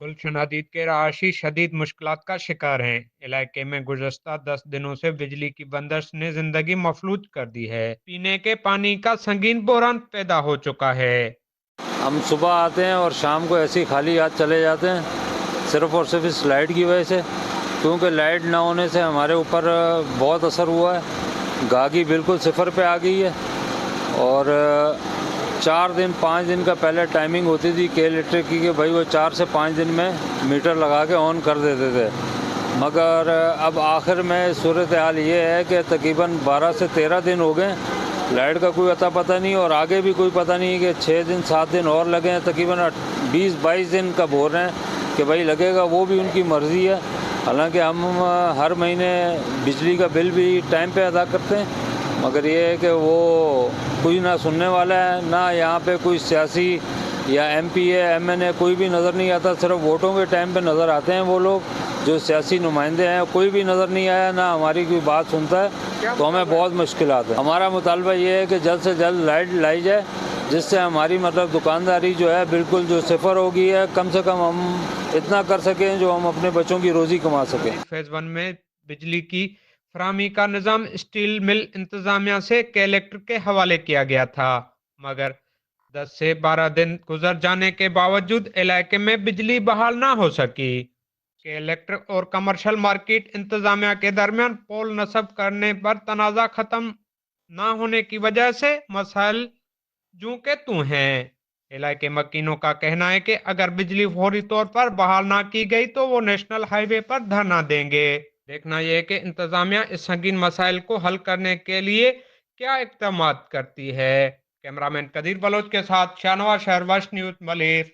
गुलशन हदीद के रहायशी शदीद मुश्किलात का शिकार हैं। इलाके में गुज़श्ता 10 दिनों से बिजली की बंदिश ने जिंदगी मफलूज कर दी है। पीने के पानी का संगीन बहरान पैदा हो चुका है। हम सुबह आते हैं और शाम को ऐसे ही खाली हाथ चले जाते हैं, सिर्फ़ और सिर्फ इस लाइट की वजह से। क्योंकि लाइट ना होने से हमारे ऊपर बहुत असर हुआ है। गागी बिल्कुल सिफर पे आ गई है। और 4 दिन 5 दिन का पहले टाइमिंग होती थी के इलेक्ट्रिक की कि भाई वो 4 से 5 दिन में मीटर लगा के ऑन कर देते थे। मगर अब आखिर में सूरत हाल ये है कि तकरीबन 12 से 13 दिन हो गए, लाइट का कोई अता पता नहीं, और आगे भी कोई पता नहीं कि 6 दिन 7 दिन और लगे हैं। तकरीबन 20-22 दिन का बोल रहे हैं कि भाई लगेगा, वो भी उनकी मर्ज़ी है। हालांकि हम हर महीने बिजली का बिल भी टाइम पे अदा करते हैं, मगर ये है कि वो कोई ना सुनने वाला है, ना यहाँ पे कोई सियासी या एमपीए एमएनए कोई भी नज़र नहीं आता। सिर्फ वोटों के टाइम पे नज़र आते हैं वो लोग जो सियासी नुमाइंदे हैं। कोई भी नज़र नहीं आया, ना हमारी कोई बात सुनता है, तो हमें बहुत मुश्किलात है। हमारा मुतालबा ये है कि जल्द से जल्द लाइट लाई जाए, जिससे हमारी मतलब दुकानदारी जो है बिल्कुल जो सिफर हो गई है, कम से कम हम इतना कर सकें जो हम अपने बच्चों की रोज़ी कमा सकें। फेज 1 में बिजली की फराहमी का निज़ाम स्टील मिल इंतजामिया से कलेक्टर के हवाले किया गया था, मगर 10 से 12 दिन गुजर जाने के बावजूद इलाके में बिजली बहाल ना हो सकी। कलेक्टर और कमर्शियल मार्केट इंतजामिया के दरमियान पोल नस्ब करने पर तनाज़ा खत्म ना होने की वजह से मसाइल जूं के तू हैं। इलाके मकीनों का कहना है कि अगर बिजली फौरी तौर पर बहाल ना की गई तो वो नेशनल हाईवे पर धरना देंगे। देखना यह है कि इंतजामिया इस संगीन मसाइल को हल करने के लिए क्या इकदाम करती है। कैमरामैन कदीर बलोच के साथ शाहनवाज शहर, वश न्यूज, मलिर।